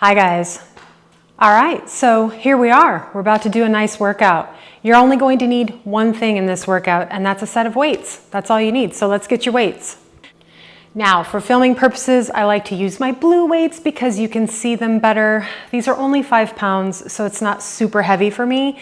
Hi guys. All right, so here we are. We're about to do a nice workout. You're only going to need one thing in this workout, and that's a set of weights. That's all you need, so let's get your weights. Now, for filming purposes, I like to use my blue weights because you can see them better. These are only 5 pounds, so it's not super heavy for me,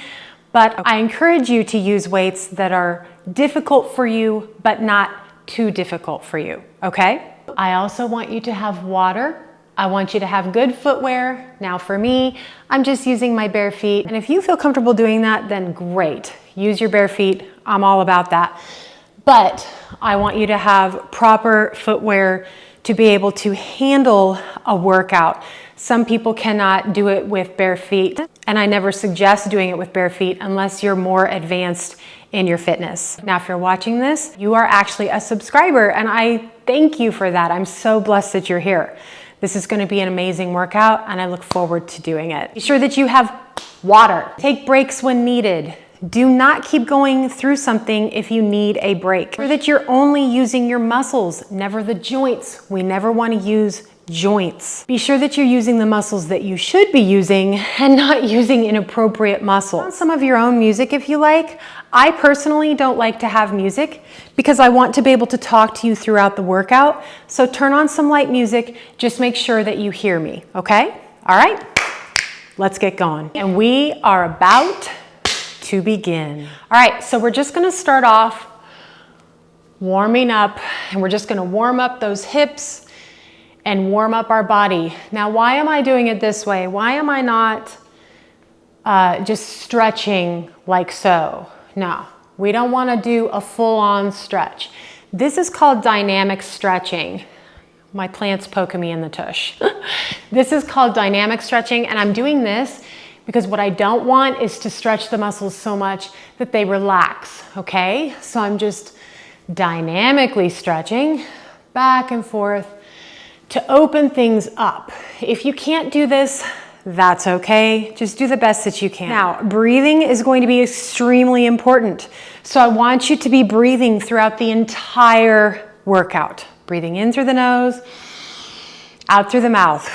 but I encourage you to use weights that are difficult for you, but not too difficult for you, okay? I also want you to have water. I want you to have good footwear. Now for me, I'm just using my bare feet. And if you feel comfortable doing that, then great. Use your bare feet. I'm all about that. But I want you to have proper footwear to be able to handle a workout. Some people cannot do it with bare feet, and I never suggest doing it with bare feet unless you're more advanced in your fitness. Now, if you're watching this, you are actually a subscriber, and I thank you for that. I'm so blessed that you're here. This is going to be an amazing workout, and I look forward to doing it. Be sure that you have water. Take breaks when needed. Do not keep going through something if you need a break. Be sure that you're only using your muscles, never the joints. We never want to use joints. Be sure that you're using the muscles that you should be using and not using inappropriate muscles. Put on some of your own music if you like. I personally don't like to have music because I want to be able to talk to you throughout the workout. So turn on some light music. Just make sure that you hear me, okay? All right, let's get going. And we are about to begin. All right, so we're just gonna start off warming up, and we're just gonna warm up those hips and warm up our body. Now, why am I doing it this way? Why am I not just stretching like so? No, we don't wanna do a full-on stretch. This is called dynamic stretching. My plant's poking me in the tush. This is called dynamic stretching, and I'm doing this because what I don't want is to stretch the muscles so much that they relax, okay? So I'm just dynamically stretching back and forth to open things up. If you can't do this, that's okay. Just do the best that you can. Now, breathing is going to be extremely important. So I want you to be breathing throughout the entire workout. Breathing in through the nose, out through the mouth,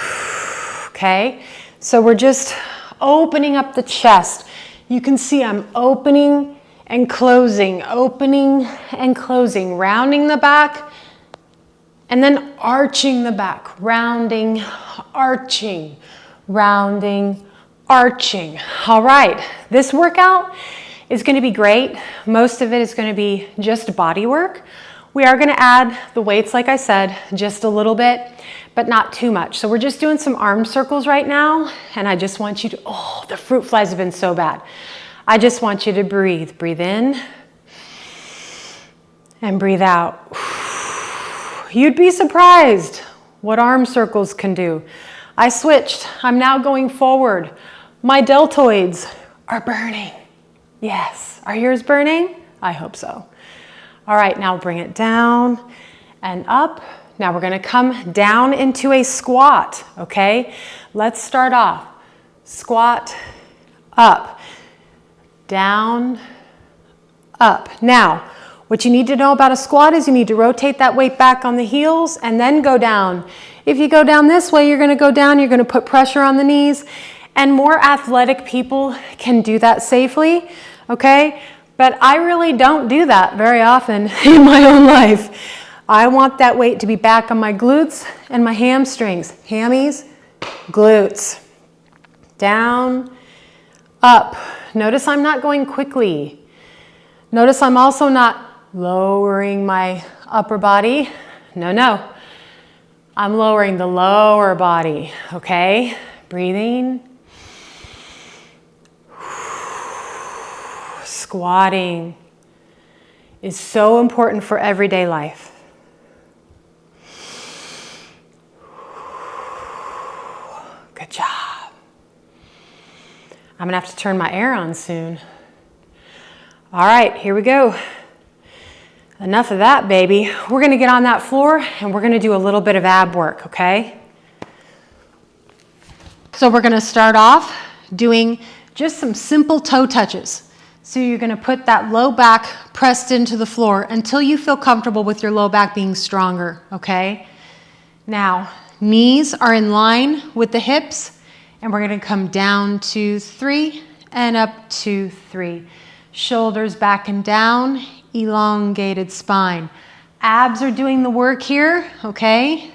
okay? So we're just opening up the chest. You can see I'm opening and closing, rounding the back, and then arching the back, rounding, arching, rounding, arching. All right, this workout is gonna be great. Most of it is gonna be just body work. We are gonna add the weights, like I said, just a little bit, but not too much. So we're just doing some arm circles right now, and I just want you to, oh, the fruit flies have been so bad. I just want you to breathe. Breathe in and breathe out. You'd be surprised what arm circles can do. I switched. I'm now going forward. My deltoids are burning. Yes. Are yours burning? I hope so. All right, now bring it down and up. Now we're gonna come down into a squat, okay? Let's start off. Squat, up, down, up. Now, what you need to know about a squat is you need to rotate that weight back on the heels and then go down. If you go down this way, you're gonna go down, you're gonna put pressure on the knees, and more athletic people can do that safely, okay? But I really don't do that very often in my own life. I want that weight to be back on my glutes and my hamstrings. Hammies, glutes. Down, up. Notice I'm not going quickly. Notice I'm also not lowering my upper body. No. I'm lowering the lower body, okay? Breathing. Squatting is so important for everyday life. Good job. I'm gonna have to turn my air on soon. All right, here we go. Enough of that, baby. We're gonna get on that floor and we're gonna do a little bit of ab work, okay? So we're gonna start off doing just some simple toe touches. So you're gonna put that low back pressed into the floor until you feel comfortable with your low back being stronger, okay? Now, Knees are in line with the hips, and we're going to come down to 3 and up to 3. Shoulders back and down, elongated spine. Abs are doing the work here, okay?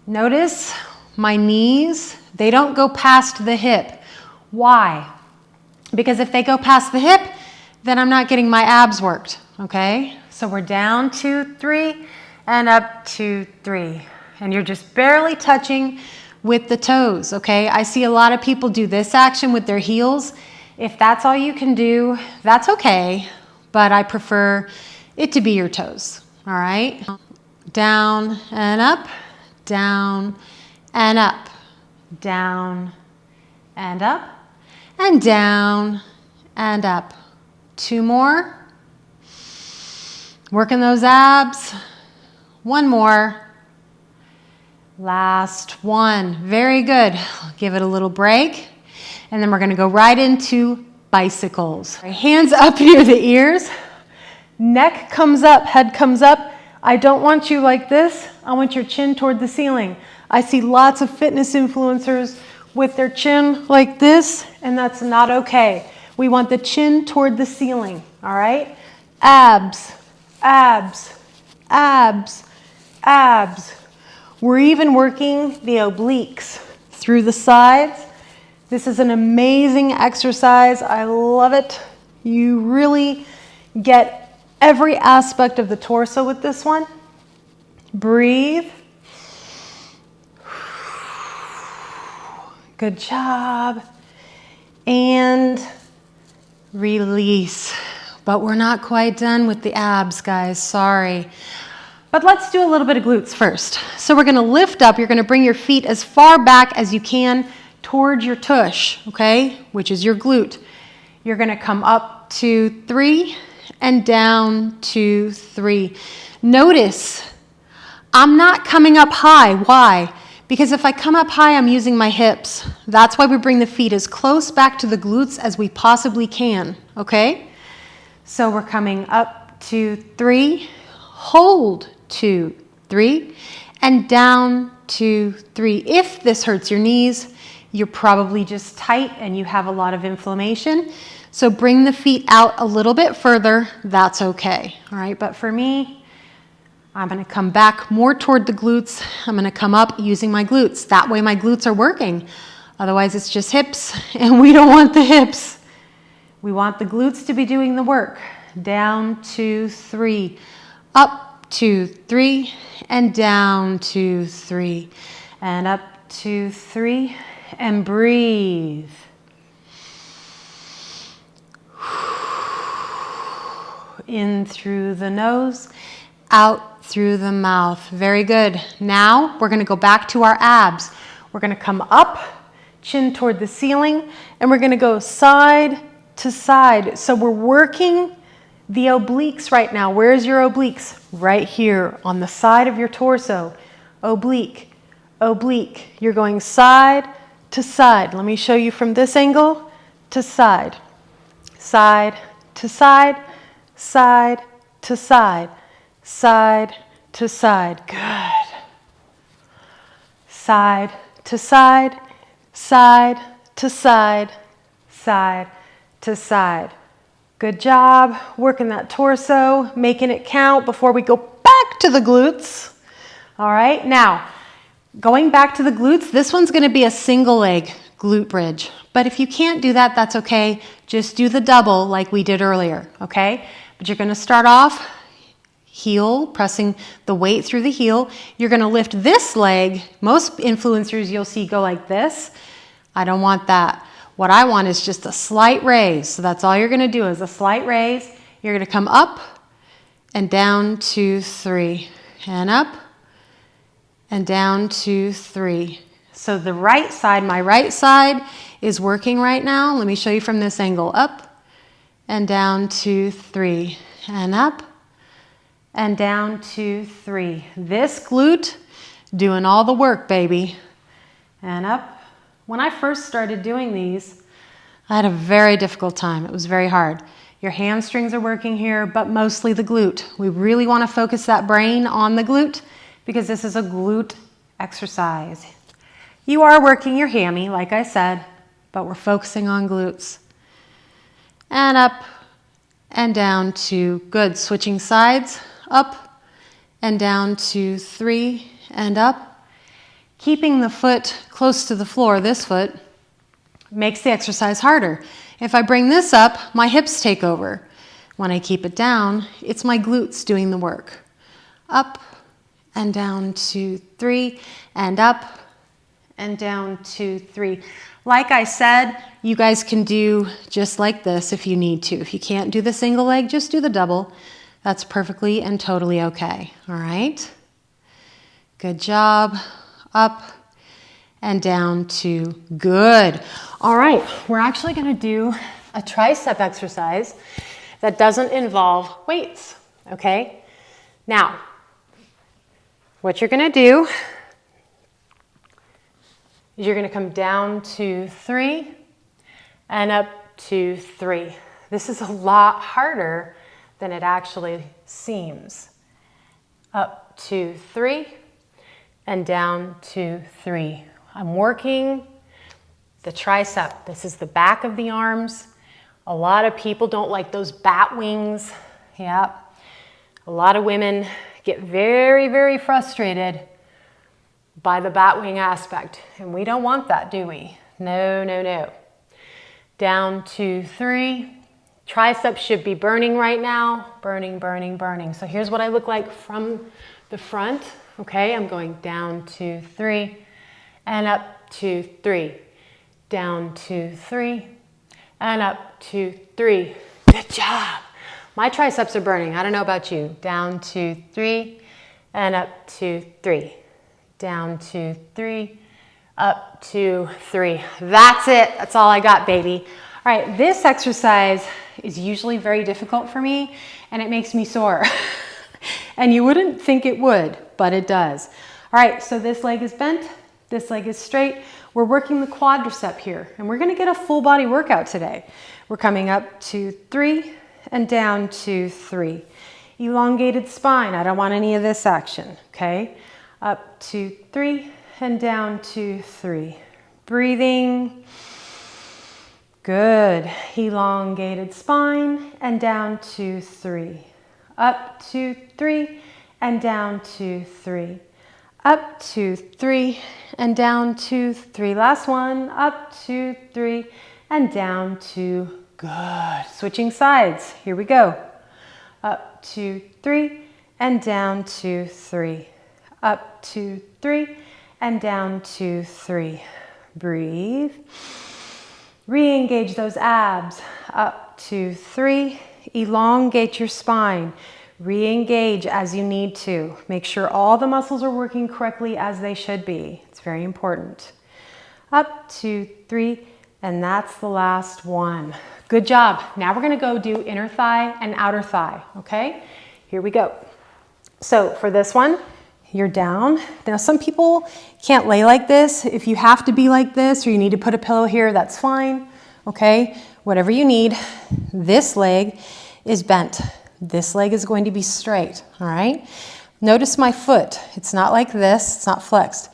Notice my knees, they don't go past the hip. Why? Because if they go past the hip, then I'm not getting my abs worked, okay? So we're down 2, 3, and up 2, 3. And you're just barely touching with the toes, okay? I see a lot of people do this action with their heels. If that's all you can do, that's okay, but I prefer it to be your toes, all right? Down and up, down and up, down and up, and down and up. 2 more. Working those abs. 1 more. Last one. Very good. Give it a little break. And then we're going to go right into bicycles. Hands up near the ears. Neck comes up, head comes up. I don't want you like this. I want your chin toward the ceiling. I see lots of fitness influencers with their chin like this, and that's not okay. We want the chin toward the ceiling, all right? Abs, abs, abs, abs. We're even working the obliques through the sides. This is an amazing exercise. I love it. You really get every aspect of the torso with this one. Breathe. Good job. And release. But we're not quite done with the abs, guys. Sorry. But let's do a little bit of glutes first. So we're going to lift up. You're going to bring your feet as far back as you can towards your tush, okay, which is your glute. You're going to come up to 3 and down to 3. Notice I'm not coming up high. Why? Because if I come up high, I'm using my hips. That's why we bring the feet as close back to the glutes as we possibly can, okay? So we're coming up to 3, hold 2, 3, and down 2, 3. If this hurts your knees, you're probably just tight and you have a lot of inflammation. So bring the feet out a little bit further. That's okay, all right? But for me, I'm going to come back more toward the glutes. I'm going to come up using my glutes. That way my glutes are working. Otherwise, it's just hips, and we don't want the hips. We want the glutes to be doing the work. Down 2, 3, up 2, 3, and down 2, 3, and up 2, 3, and breathe. In through the nose, out through the mouth. Very good. Now we're going to go back to our abs. We're going to come up, chin toward the ceiling, and we're going to go side to side. So we're working the obliques right now. Where's your obliques? Right here on the side of your torso. Oblique, oblique. You're going side to side. Let me show you from this angle to side. Side to side, side to side, side to side. Good. Side to side, side to side, side to side. Good job working that torso, making it count before we go back to the glutes. All right, now going back to the glutes, this one's going to be a single leg glute bridge. But if you can't do that, that's okay. Just do the double like we did earlier, okay? But you're going to start off heel, pressing the weight through the heel. You're going to lift this leg. Most influencers you'll see go like this. I don't want that. What I want is just a slight raise. So that's all you're going to do is a slight raise. You're going to come up and down 2, 3, and up and down 2, 3. So the right side, my right side is working right now. Let me show you from this angle. Up and down 2, 3, and up and down 2, 3. This glute doing all the work, baby. And up. When I first started doing these, I had a very difficult time. It was very hard. Your hamstrings are working here, but mostly the glute. We really want to focus that brain on the glute because this is a glute exercise. You are working your hammy, like I said, but we're focusing on glutes. And up and down to, good, switching sides, up and down to 3 and up. Keeping the foot close to the floor, this foot, makes the exercise harder. If I bring this up, my hips take over. When I keep it down, it's my glutes doing the work. Up and down to 3 and up and down to 3. Like I said, you guys can do just like this if you need to. If you can't do the single leg, just do the double. That's perfectly and totally okay. All right? Good job. Up and down to, good. All right, we're actually going to do a tricep exercise that doesn't involve weights, okay? Now, what you're going to do is you're going to come down to 3 and up to 3. This is a lot harder than it actually seems. Up to 3 and down to 3. I'm working the tricep. This is the back of the arms. A lot of people don't like those bat wings. Yeah. A lot of women get very, very frustrated by the bat wing aspect. And we don't want that, do we? No, no, no. Down to 3. Triceps should be burning right now. Burning, burning, burning. So here's what I look like from the front. Okay, I'm going down to 3 and up to 3. Down to 3 and up to 3. Good job. My triceps are burning. I don't know about you. Down to 3 and up to 3. Down to 3, up to 3. That's it. That's all I got, baby. All right, this exercise is usually very difficult for me, and it makes me sore. And you wouldn't think it would, but it does. All right, so this leg is bent, this leg is straight. We're working the quadricep here, and we're gonna get a full body workout today. We're coming up to 3 and down to 3. Elongated spine, I don't want any of this action, okay? Up to 3 and down to 3. Breathing. Good. Elongated spine and down to 3. Up to 3 and down to 3. Up to 3 and down to 3. Last one. Up to 3 and down to, good. Switching sides. Here we go. Up to 3 and down to 3. Up to 3 and down to 3. Breathe. Re-engage those abs. Up to 3. Elongate your spine. Re-engage as you need to. Make sure all the muscles are working correctly as they should be. It's very important. Up to 3, and that's the last one. Good job. Now we're gonna go do inner thigh and outer thigh, okay? Here we go. So for this one, you're down. Now some people can't lay like this. If you have to be like this or you need to put a pillow here, that's fine, okay? Whatever you need. This leg is bent. This leg is going to be straight, all right? Notice my foot. It's not like this, it's not flexed.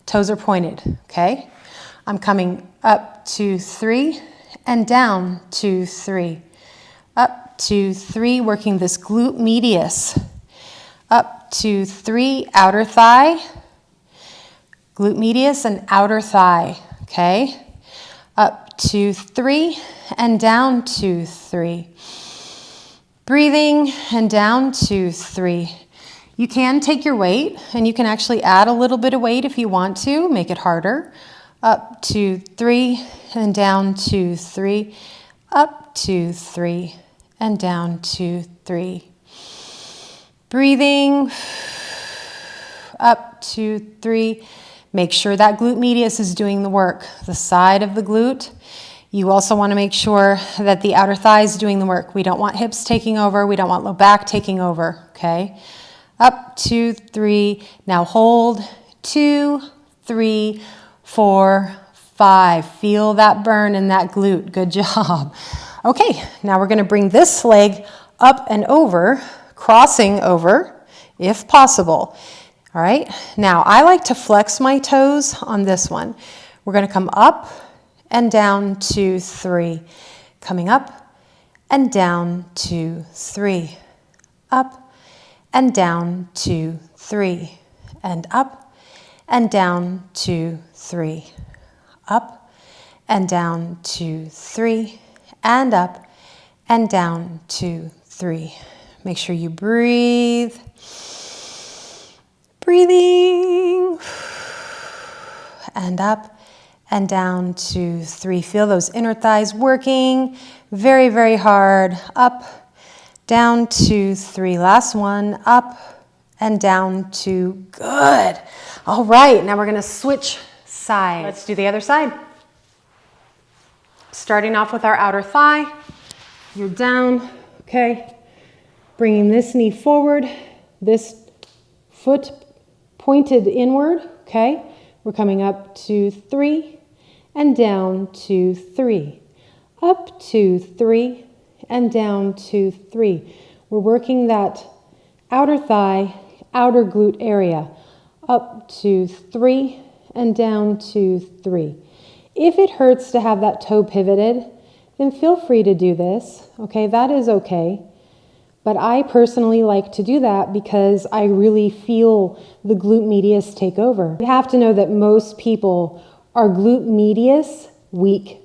Toes are pointed, okay? I'm coming up to 3 and down to 3. Up to 3, working this glute medius. Up to 3, outer thigh, glute medius and outer thigh, okay? Up to 3 and down to 3. Breathing and down to 3. You can take your weight and you can actually add a little bit of weight if you want to, make it harder. Up to 3 and down to 3. Up to 3 and down to 3. Breathing, up to 3. Make sure that glute medius is doing the work, the side of the glute. You also want to make sure that the outer thigh is doing the work. We don't want hips taking over. We don't want low back taking over, okay? Up to 3. Now hold. 2, 3, 4, 5. Feel that burn in that glute. Good job. Okay, now we're going to bring this leg up and over, crossing over, if possible. All right, now I like to flex my toes on this one. We're gonna come up and down, 2, 3. Coming up and down, 2, 3. Up and down, 2, 3. And up and down, 2, 3. Up and down, 2, 3. And up and down, 2, 3. Make sure you breathe. Breathing. And up and down, 2, 3. Feel those inner thighs working very, very hard. Up, down, 2, 3. Last one. Up and down, 2. Good. All right, now we're gonna switch sides. Let's do the other side. Starting off with our outer thigh. You're down, okay? Bringing this knee forward, this foot pointed inward, okay? We're coming up, 2, 3, and down, 2, 3. Up, 2, 3, and down, 2, 3. We're working that outer thigh, outer glute area. Up, 2, 3, and down, 2, 3. If it hurts to have that toe pivoted, then feel free to do this, okay? That is okay. But I personally like to do that because I really feel the glute medius take over. You have to know that most people are glute medius weak.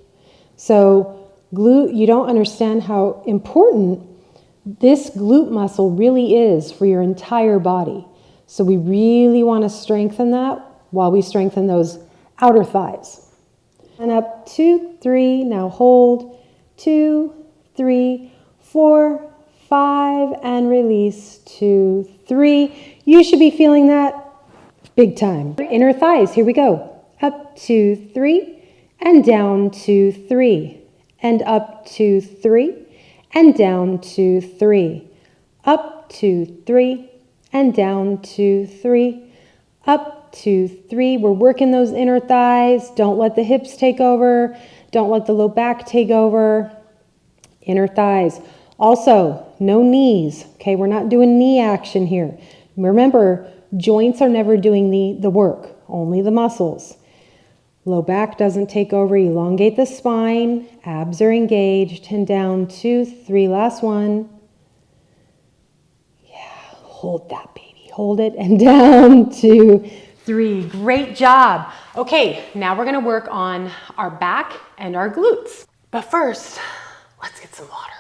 So glute, you don't understand how important this glute muscle really is for your entire body. So we really want to strengthen that while we strengthen those outer thighs. And up, 2, 3, now hold, 2, 3, 4, 5, and release, 2, 3. You should be feeling that big time. Inner thighs, here we go. Up, 2, 3, and down, 2, 3. And up, 2, 3, and down, 2, 3. Up, 2, 3, and down, 2, 3. Up, 2, 3. We're working those inner thighs. Don't let the hips take over. Don't let the low back take over. Inner thighs. Also, no knees. Okay, we're not doing knee action here. Remember, joints are never doing the work, only the muscles. Low back doesn't take over. Elongate the spine. Abs are engaged. And down, 2, 3. Last one. Yeah, hold that, baby. Hold it. And down, 2, 3. Great job. Okay, now we're gonna work on our back and our glutes. But first, let's get some water.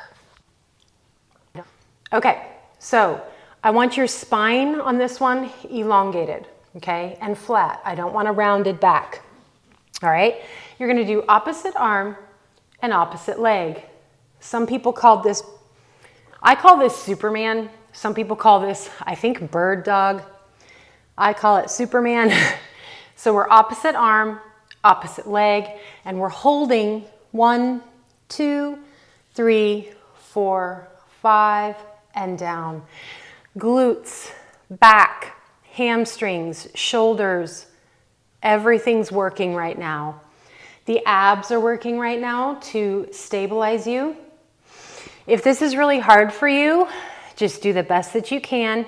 Okay, so I want your spine on this one elongated, okay, and flat. I don't want a rounded back. All right, you're gonna do opposite arm and opposite leg. Some people call this, I call this Superman. Some people call this, I think, bird dog. I call it Superman. So we're opposite arm, opposite leg, and we're holding 1, 2, 3, 4, 5, and down. Glutes, back, hamstrings, shoulders, everything's working right now. The abs are working right now to stabilize you. If this is really hard for you, just do the best that you can.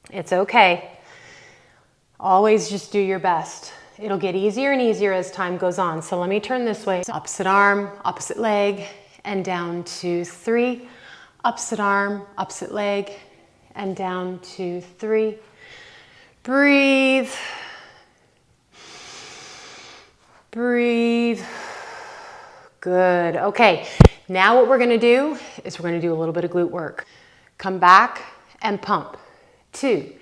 It's okay. Always just do your best. It'll get easier and easier as time goes on. So let me turn this way. Opposite arm, opposite leg, and down, 2, 3. Opposite arm, opposite leg, and down, 2, 3. Breathe. Breathe. Good. Okay, now what we're gonna do is we're gonna do a little bit of glute work. Come back and pump. 2,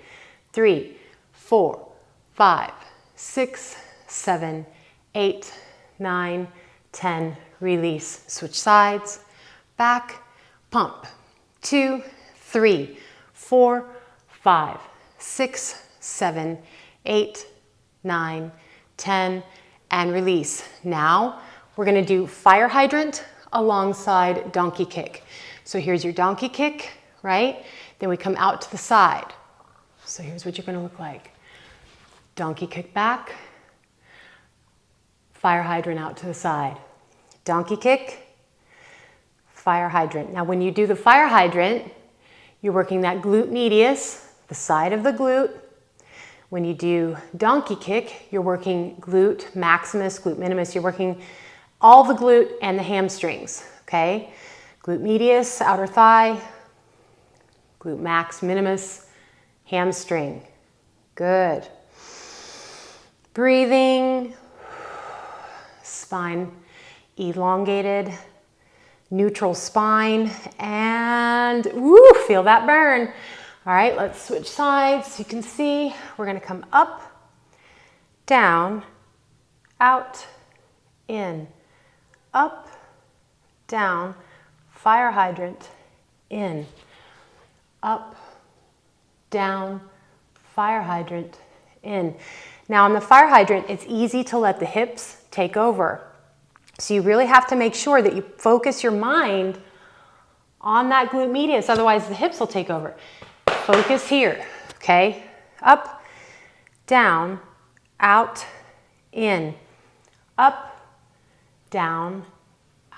3, 4, 5, 6, 7, 8, 9, 10. Release. Switch sides. Back. Pump. 2, 3, 4, 5, 6, 7, 8, 9, 10. And release. Now we're gonna do fire hydrant alongside donkey kick. So here's your donkey kick, right? Then we come out to the side. So here's what you're gonna look like. Donkey kick back, fire hydrant out to the side. Donkey kick, fire hydrant. Now when you do the fire hydrant, you're working that glute medius, the side of the glute. When you do donkey kick, you're working glute maximus, glute minimus. You're working all the glute and the hamstrings, okay? Glute medius, outer thigh, glute max minimus, hamstring. Good. Breathing, spine elongated, neutral spine, and woo, feel that burn. All right, let's switch sides. You can see we're gonna come up, down, out, in, up, down, fire hydrant, in, up, down, fire hydrant, in. Now on the fire hydrant, it's easy to let the hips take over. So you really have to make sure that you focus your mind on that glute medius, otherwise the hips will take over. Focus here, okay? Up, down, out, in, up, down,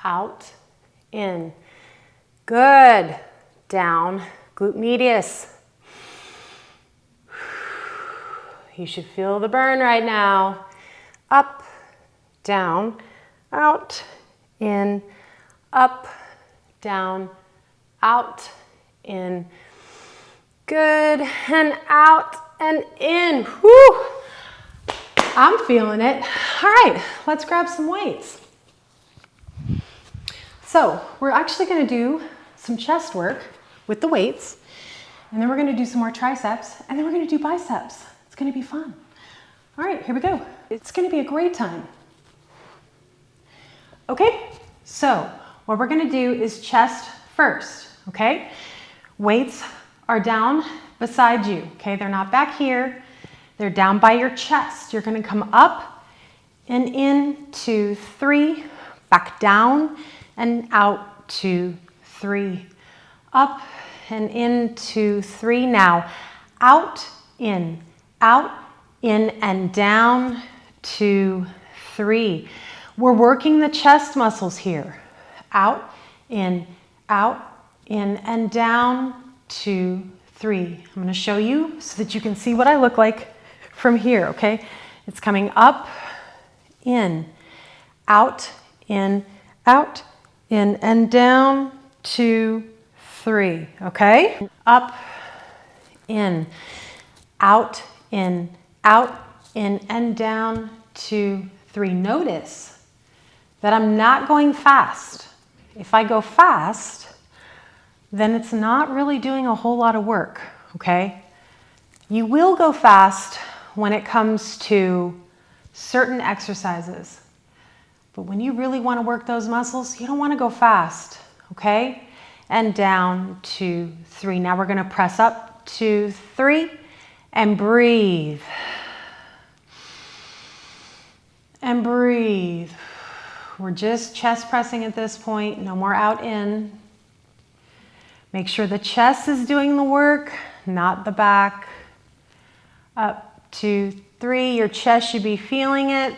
out, in. Good. Down, glute medius. You should feel the burn right now. Up, down, out, in, up, down, out, in. Good, and out and in. Whew. I'm feeling it. All right, let's grab some weights. So we're actually gonna do some chest work with the weights, and then we're gonna do some more triceps, and then we're gonna do biceps. It's gonna be fun. All right, here we go. It's gonna be a great time. Okay, so what we're gonna do is chest first, okay? Weights are down beside you, okay? They're not back here. They're down by your chest. You're gonna come up and in, 2, 3, back down and out, 2, 3, up and in, 2, 3. Now, out, in, and down, 2, 3. We're working the chest muscles here. Out, in, and down, 2, 3. I'm going to show you so that you can see what I look like from here, okay? It's coming up, in, out, in, and down, 2, 3, okay? Up, in, out, in, and down, 2, 3. Notice that I'm not going fast. If I go fast, then it's not really doing a whole lot of work, okay? You will go fast when it comes to certain exercises, but when you really want to work those muscles, you don't want to go fast, okay? And down, 2, 3. Now we're going to press up, 2, 3, and breathe. And breathe. We're just chest pressing at this point, no more out, in. Make sure the chest is doing the work, not the back. Up, 2, 3. Your chest should be feeling it.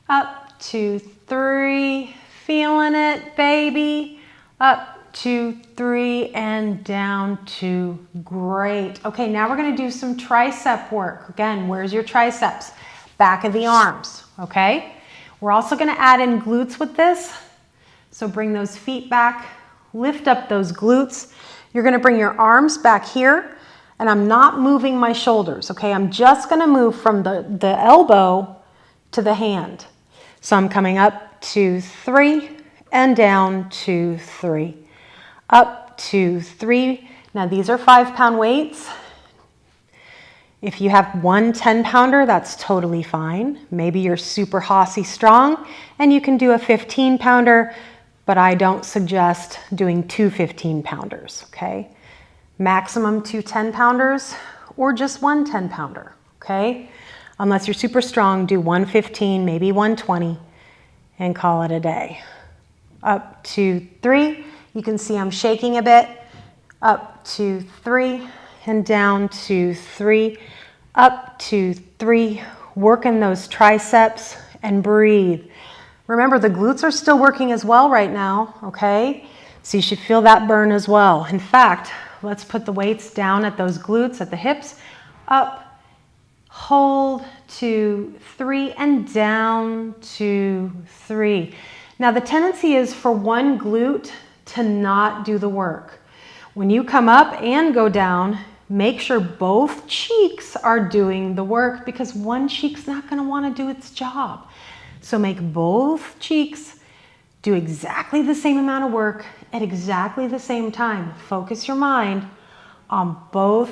Up, 2, 3. Feeling it, baby. Up, 2, 3, and down, 2. Great. Okay, now we're going to do some tricep work. Again, where's your triceps? Back of the arms, okay? We're also going to add in glutes with this. So bring those feet back. Lift up those glutes. You're going to bring your arms back here, and I'm not moving my shoulders, okay? I'm just going to move from the elbow to the hand. So I'm coming up, 2, 3, and down, 2, 3. Up, 2, 3. Now these are 5-pound weights. If you have one 10-pounder, that's totally fine. Maybe you're super hossy strong and you can do a 15-pounder, but I don't suggest doing 2 15-pounders, okay? Maximum 2 10-pounders or just 1 10-pounder, okay? Unless you're super strong, do 1 15, maybe 1 20, and call it a day. Up, 2, 3. You can see I'm shaking a bit. Up, 2, 3, and down, 2, 3. Up, 2, 3. Working those triceps and breathe. Remember, the glutes are still working as well right now, okay? So you should feel that burn as well. In fact, let's put the weights down at those glutes, at the hips. Up hold, 2, 3, and down, 2, 3. Now the tendency is for one glute to not do the work. When you come up and go down, make sure both cheeks are doing the work because one cheek's not going to want to do its job. So make both cheeks do exactly the same amount of work at exactly the same time. Focus your mind on both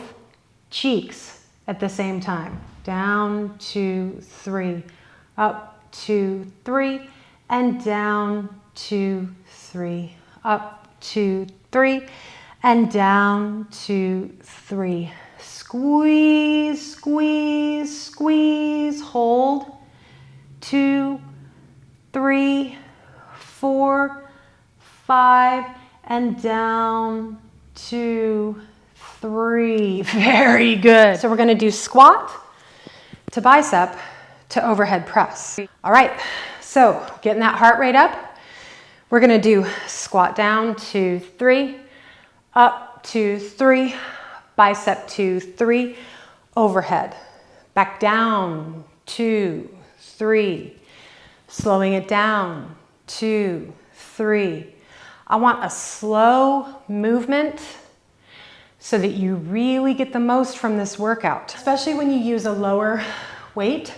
cheeks at the same time. Down, 2, 3, up, 2, 3, and down, 2, 3, up, 2, 3, and down, 2, 3. Squeeze, squeeze, squeeze, hold, 2, 3, 4, 5, and down, 2, 3. Very good. So we're going to do squat to bicep to overhead press. All right, so getting that heart rate up, we're going to do squat down, 2, 3, up, 2, 3, bicep, 2, 3, overhead, back down, 2, 3, slowing it down, 2, 3. I want a slow movement so that you really get the most from this workout. Especially when you use a lower weight,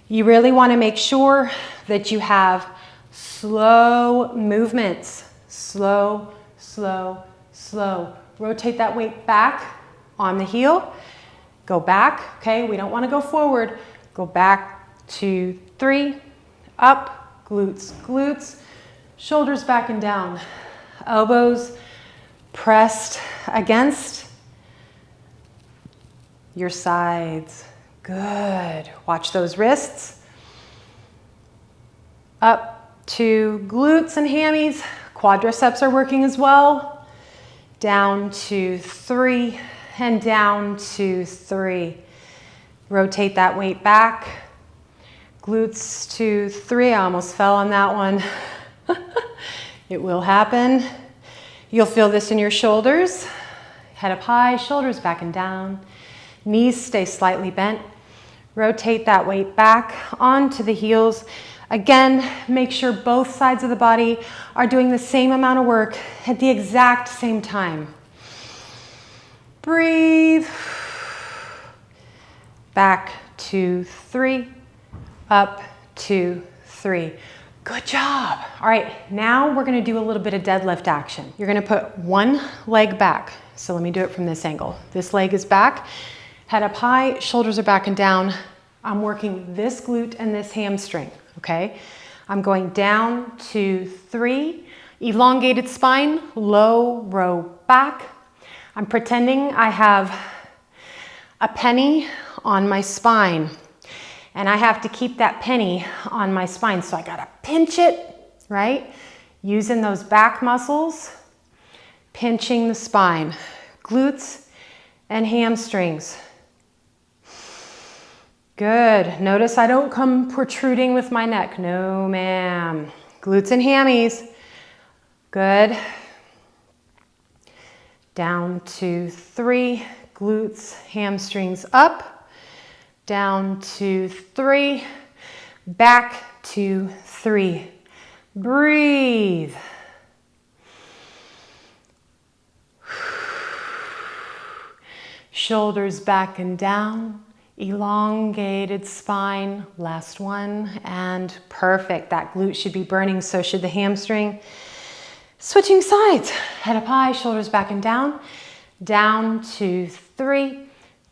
you really want to make sure that you have slow movements. Slow, slow, slow. Rotate that weight back on the heel. Go back, okay? We don't want to go forward. Go back, 2, 3, up, glutes, glutes, shoulders back and down. Elbows pressed against your sides. Good. Watch those wrists. Up to glutes and hammies. Quadriceps are working as well. Down, 2, 3, and down, 2, 3. Rotate that weight back. Glutes, 2, 3. I almost fell on that one. It will happen. You'll feel this in your shoulders. Head up high, shoulders back and down. Knees stay slightly bent. Rotate that weight back onto the heels. Again, make sure both sides of the body are doing the same amount of work at the exact same time. Breathe. Back, 2, 3. Up, 2, 3. Good job. All right, now we're gonna do a little bit of deadlift action. You're gonna put one leg back. So let me do it from this angle. This leg is back, head up high, shoulders are back and down. I'm working this glute and this hamstring, okay? I'm going down, 2, 3, elongated spine, low row back. I'm pretending I have a penny on my spine. And I have to keep that penny on my spine. So I gotta pinch it, right? Using those back muscles, pinching the spine. Glutes and hamstrings. Good. Notice I don't come protruding with my neck. No, ma'am. Glutes and hammies. Good. Down, 2, 3. Glutes, hamstrings up. Down, 2, 3, back, 2, 3. Breathe. Shoulders back and down, elongated spine. Last one, and perfect. That glute should be burning, so should the hamstring. Switching sides, head up high, shoulders back and down. Down, 2, 3,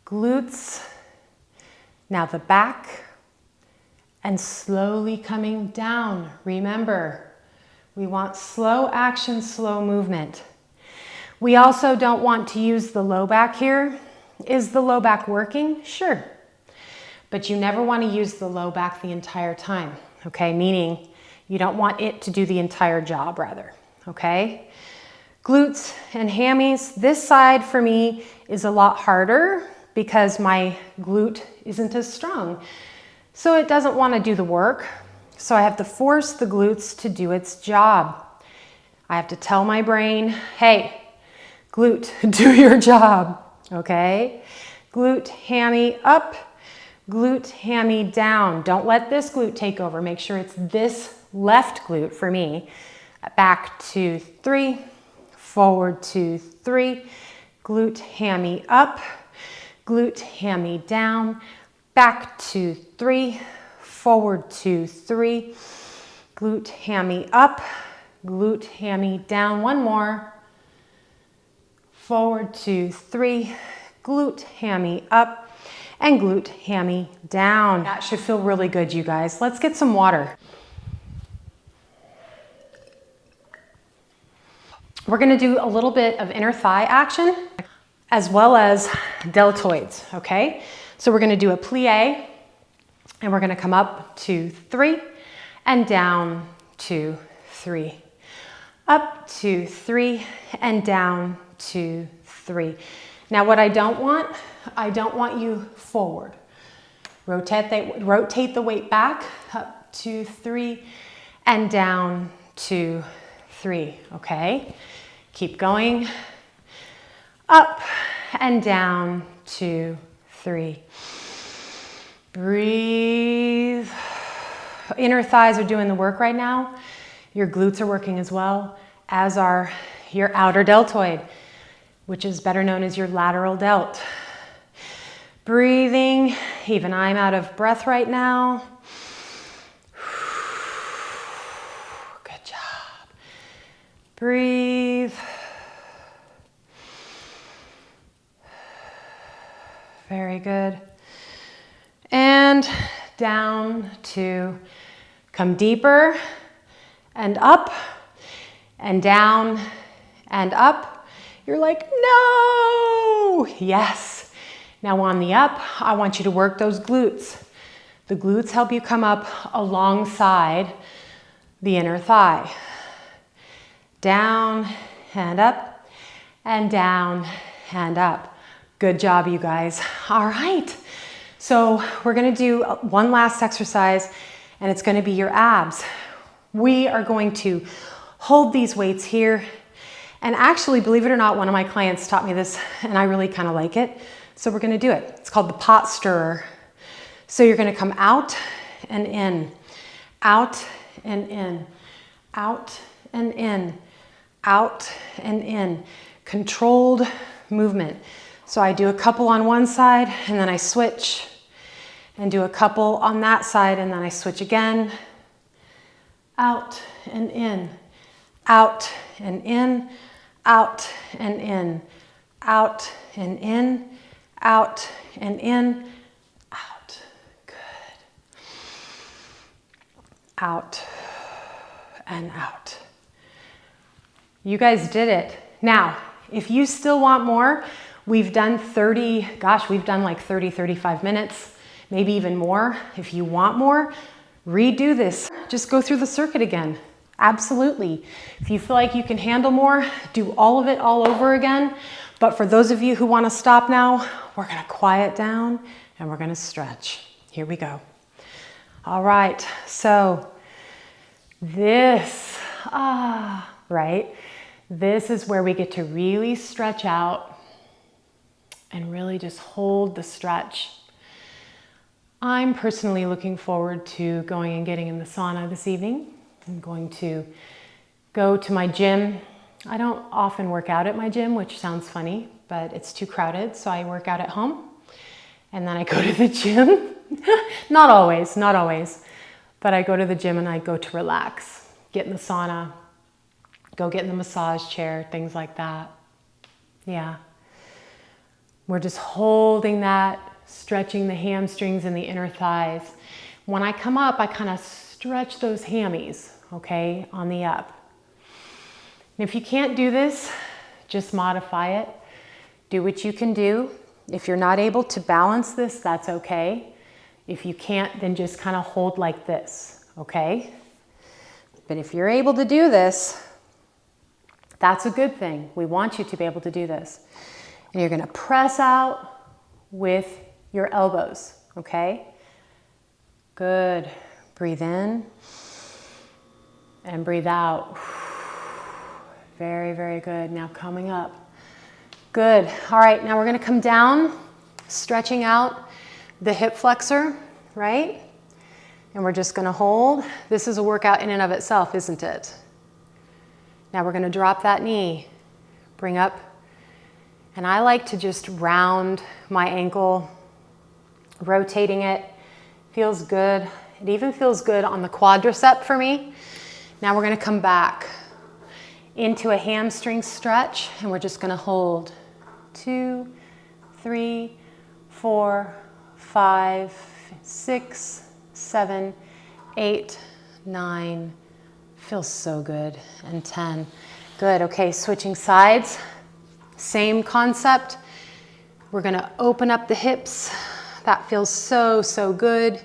glutes. Now the back, and slowly coming down. Remember, we want slow action, slow movement. We also don't want to use the low back here. Is the low back working? Sure. But you never want to use the low back the entire time, okay? Meaning you don't want it to do the entire job, rather, okay? Glutes and hammies. This side for me is a lot harder because my glute isn't as strong. So it doesn't want to do the work. So I have to force the glutes to do its job. I have to tell my brain, hey, glute, do your job, okay? Glute, hammy, up, glute hammy down. Don't let this glute take over. Make sure it's this left glute for me. Back 2, 3, forward 2, 3, glute hammy up, glute hammy down, back 2, 3, forward 2, 3, glute hammy up, glute hammy down. One more, forward 2, 3, glute hammy up, and glute hammy down. That should feel really good, you guys. Let's get some water. We're gonna do a little bit of inner thigh action as well as deltoids, okay? So we're gonna do a plie, and we're gonna come up 2, 3, and down 2, 3. Up 2, 3, and down 2, 3. Now what I don't want you forward. Rotate the weight back, up 2, 3, and down 2, 3, okay? Keep going, up and down 2, 3. Breathe. Inner thighs are doing the work right now. Your glutes are working as well, as are your outer deltoid, which is better known as your lateral delt. Breathing, even I'm out of breath right now. Good job. Breathe. Very good. And down to come deeper and up and down and up. You're like, no! Yes. Now on the up, I want you to work those glutes. The glutes help you come up alongside the inner thigh. Down and up and down and up. Good job, you guys. All right. So we're gonna do one last exercise, and it's gonna be your abs. We are going to hold these weights here. And actually, believe it or not, one of my clients taught me this, and I really kind of like it. So we're gonna do it. It's called the pot stirrer. So you're gonna come out and in, out and in, out and in, out and in. Controlled movement. So I do a couple on one side, and then I switch, and do a couple on that side, and then I switch again. Out and in, out and in, out and in, out and in, out and in, out. Good. Out and out. You guys did it. Now, if you still want more, we've done like 30, 35 minutes, maybe even more. If you want more, redo this. Just go through the circuit again. Absolutely. If you feel like you can handle more, do all of it all over again. But for those of you who want to stop now, we're going to quiet down and we're going to stretch. Here we go. All right. So this, right? This is where we get to really stretch out and really just hold the stretch. I'm personally looking forward to going and getting in the sauna this evening. I'm going to go to my gym. I don't often work out at my gym, which sounds funny, but it's too crowded, so I work out at home. And then I go to the gym. Not always, but I go to the gym and I go to relax, get in the sauna, go get in the massage chair, things like that. Yeah. We're just holding that, stretching the hamstrings and the inner thighs. When I come up, I kind of stretch those hammies, okay, on the up. And if you can't do this, just modify it. Do what you can do. If you're not able to balance this, that's okay. If you can't, then just kind of hold like this, okay? But if you're able to do this, that's a good thing. We want you to be able to do this. And you're gonna press out with your elbows, okay? Good. Breathe in and breathe out. Very, very good. Now coming up. Good. All right, now we're gonna come down, stretching out, the hip flexor, right? And we're just gonna hold. This is a workout in and of itself, isn't it? Now we're gonna drop that knee, bring up, and I like to just round my ankle, rotating it. Feels good. It even feels good on the quadricep for me. Now we're gonna come back into a hamstring stretch, and we're just gonna hold 2, 3, 4, 5, 6, 7, 8, 9. Feels so good. And 10. Good. Okay, switching sides. Same concept. We're gonna open up the hips. That feels so, so good.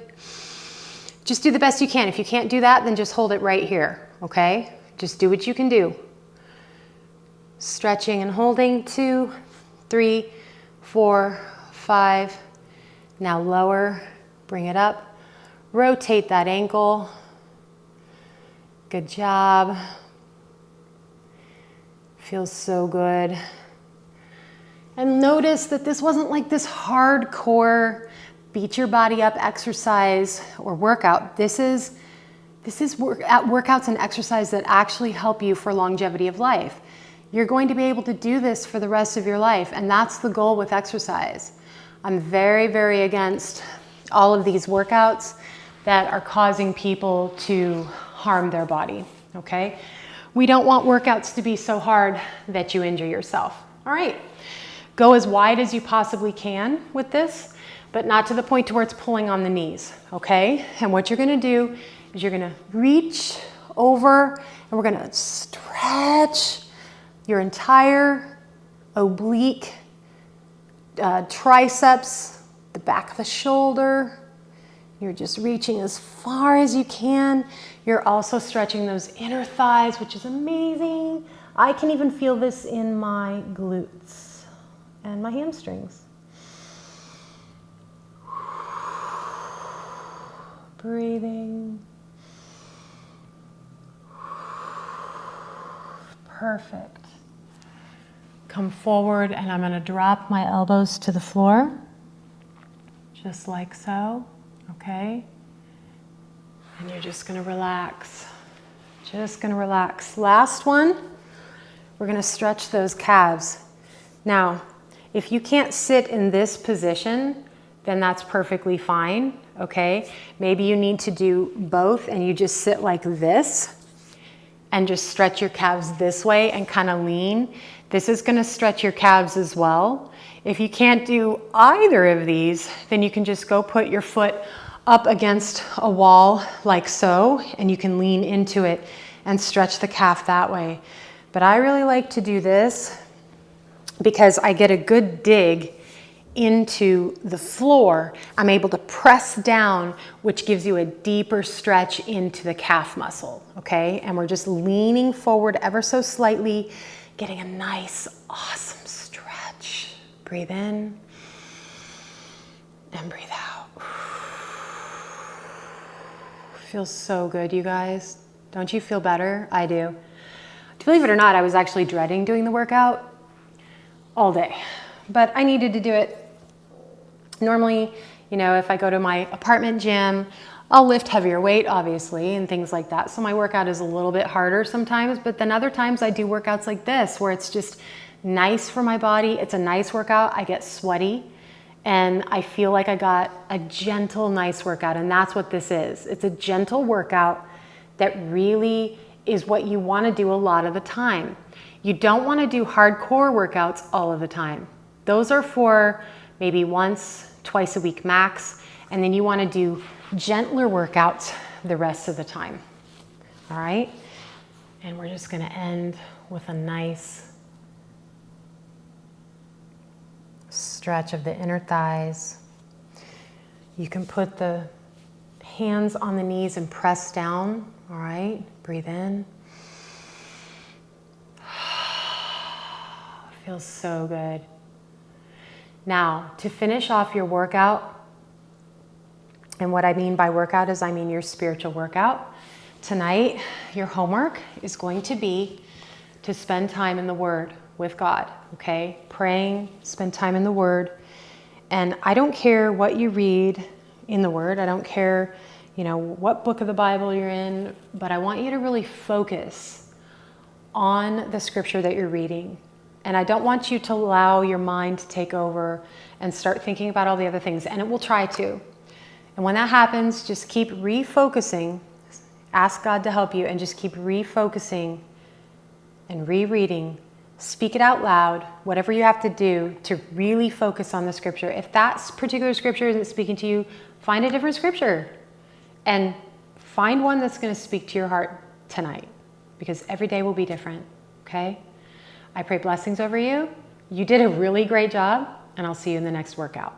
Just do the best you can. If you can't do that, then just hold it right here, okay? Just do what you can do. Stretching and holding. 2, 3, 4, 5. Now lower, bring it up. Rotate that ankle. Good job. Feels so good. And notice that this wasn't like this hardcore beat your body up exercise or workout. This is workouts and exercise that actually help you for longevity of life. You're going to be able to do this for the rest of your life, and that's the goal with exercise. I'm very, very against all of these workouts that are causing people to harm their body, okay? We don't want workouts to be so hard that you injure yourself. All right, go as wide as you possibly can with this, but not to the point to where it's pulling on the knees, okay? And what you're gonna do is you're gonna reach over and we're gonna stretch your entire oblique triceps, the back of the shoulder. You're just reaching as far as you can. You're also stretching those inner thighs, which is amazing. I can even feel this in my glutes and my hamstrings. Breathing. Perfect. Come forward, and I'm going to drop my elbows to the floor, just like so, okay? And you're just going to relax. Just going to relax. Last one, we're going to stretch those calves. Now, if you can't sit in this position, then that's perfectly fine, okay? Maybe you need to do both and you just sit like this and just stretch your calves this way and kind of lean. This is gonna stretch your calves as well. If you can't do either of these, then you can just go put your foot up against a wall like so, and you can lean into it and stretch the calf that way. But I really like to do this because I get a good dig into the floor. I'm able to press down, which gives you a deeper stretch into the calf muscle, okay? And we're just leaning forward ever so slightly, getting a nice, awesome stretch. Breathe in and breathe out. Feels so good, you guys. Don't you feel better? I do. Believe it or not, I was actually dreading doing the workout all day, but I needed to do it. Normally, you know, if I go to my apartment gym, I'll lift heavier weight, obviously, and things like that. So my workout is a little bit harder sometimes, but then other times I do workouts like this where it's just nice for my body. It's a nice workout. I get sweaty and I feel like I got a gentle, nice workout. And that's what this is. It's a gentle workout that really is what you want to do a lot of the time. You don't want to do hardcore workouts all of the time. Those are for maybe once, twice a week max, and then you want to do gentler workouts the rest of the time. All right? And we're just going to end with a nice stretch of the inner thighs. You can put the hands on the knees and press down. All right? Breathe in. Feels so good. Now, to finish off your workout, and what I mean by workout is I mean your spiritual workout. Tonight, your homework is going to be to spend time in the Word with God, okay? Praying, spend time in the Word, And I don't care what you read in the Word. I don't care, what book of the Bible you're in, but I want you to really focus on the scripture that you're reading. And I don't want you to allow your mind to take over and start thinking about all the other things. And it will try to. And when that happens, just keep refocusing. Ask God to help you and just keep refocusing and rereading. Speak it out loud, whatever you have to do to really focus on the scripture. If that particular scripture isn't speaking to you, find a different scripture and find one that's going to speak to your heart tonight, because every day will be different, okay? I pray blessings over you. You did a really great job, and I'll see you in the next workout.